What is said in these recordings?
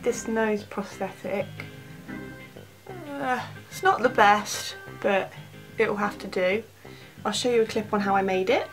this nose prosthetic. It's not the best, but it'll have to do. I'll show you a clip on how I made it.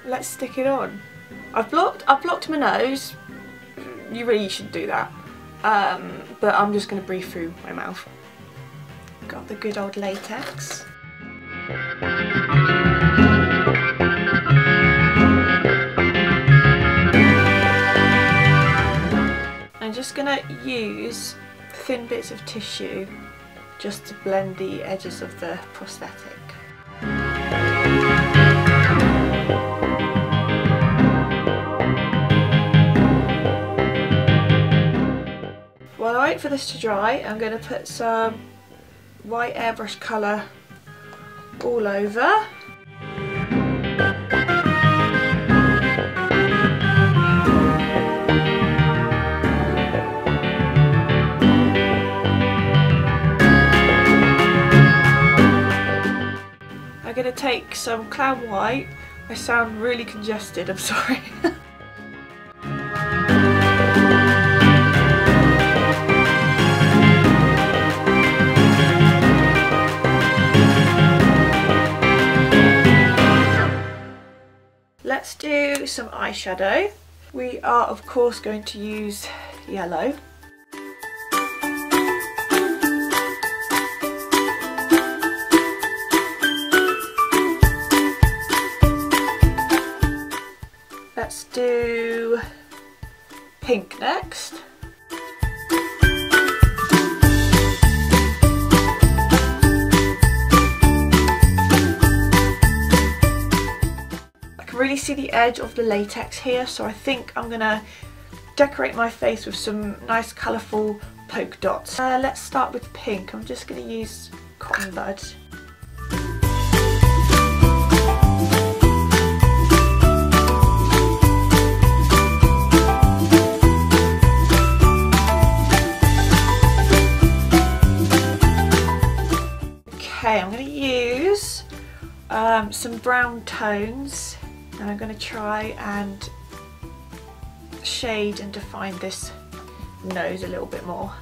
Let's stick it on. I've blocked my nose. You really should do that. But I'm just going to breathe through my mouth. Got the good old latex. I'm just going to use thin bits of tissue just to blend the edges of the prosthetic. While I wait for this to dry, I'm going to put some white airbrush colour all over. I'm going to take some clown white. I sound really congested, I'm sorry. Let's do some eyeshadow. We are of course going to use yellow. Let's do pink next. Really see the edge of the latex here, so I think I'm gonna decorate my face with some nice colourful polka dots. Let's start with pink. I'm just gonna use cotton bud. Okay, I'm gonna use some brown tones. And I'm going to try and shade and define this nose a little bit more.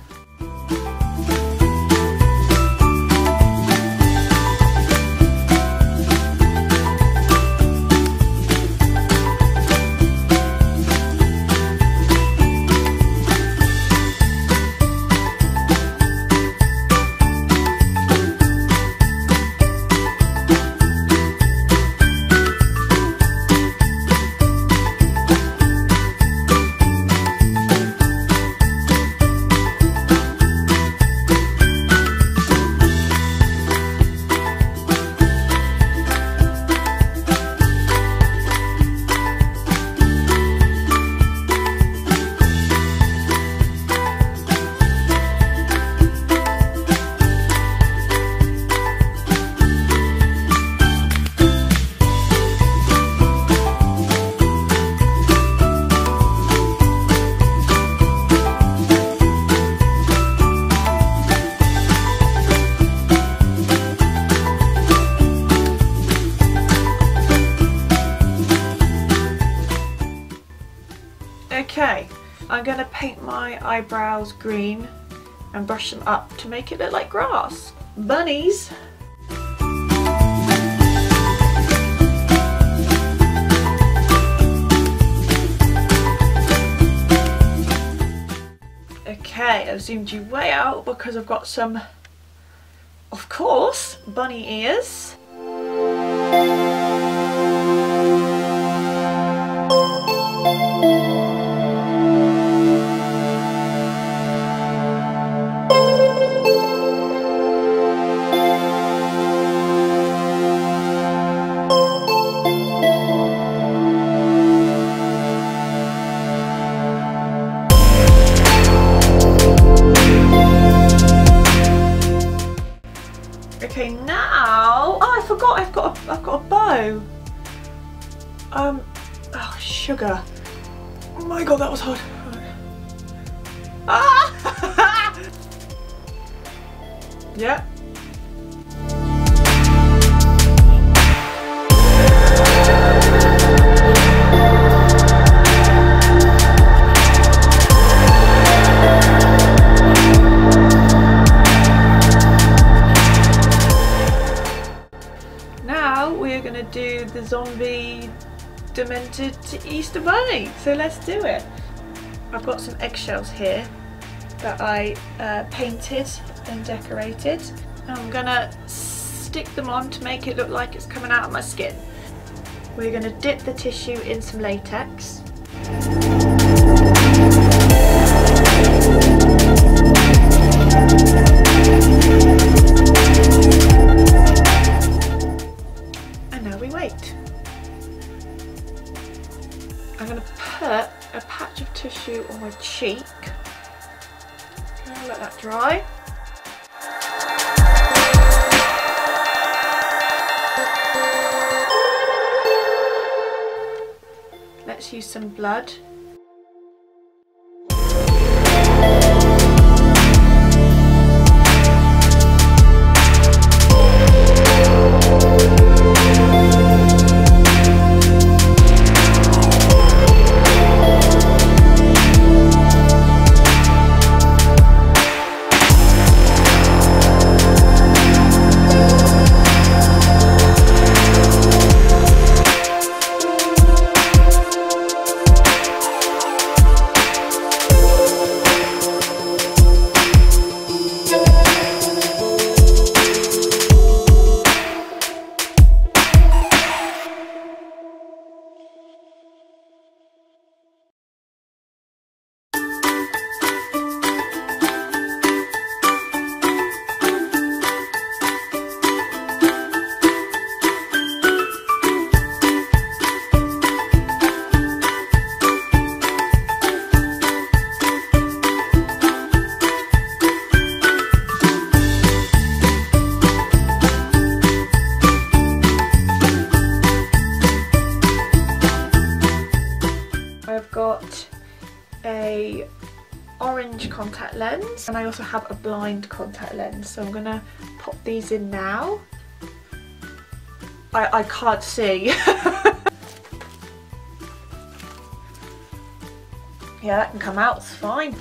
Okay, I'm going to paint my eyebrows green and brush them up to make it look like grass. Bunnies! Okay, I've zoomed you way out because I've got some, of course, bunny ears. now, oh, I forgot I've got a bow. Oh, sugar. Oh my god, that was hard. Ah! Yeah. Now we're gonna do the zombie demented Easter Bunny, so let's do it. I've got some eggshells here that I painted and decorated. I'm gonna stick them on to make it look like it's coming out of my skin. We're gonna dip the tissue in some latex. And now we wait. I'm gonna put a patch of tissue on my cheek. I'll let that dry. Let's use some blood. I've got a orange contact lens and I also have a blind contact lens, so I'm gonna pop these in now. I can't see. Yeah, that can come out, it's fine.